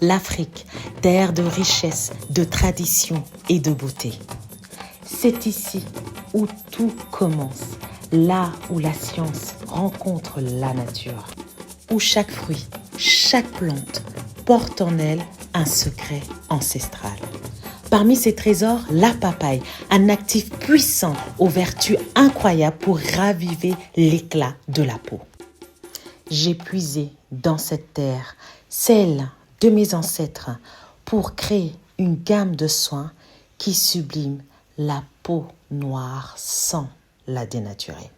l'Afrique, terre de richesse, de tradition et de beauté. C'est ici où tout commence, là où la science rencontre la nature, où chaque fruit, chaque plante porte en elle un secret ancestral. Parmi ces trésors, la papaye, un actif puissant aux vertus incroyables pour raviver l'éclat de la peau. J'ai puisé dans cette terre, celle de mes ancêtres, pour créer une gamme de soins qui sublime la peau noire sans la dénaturer.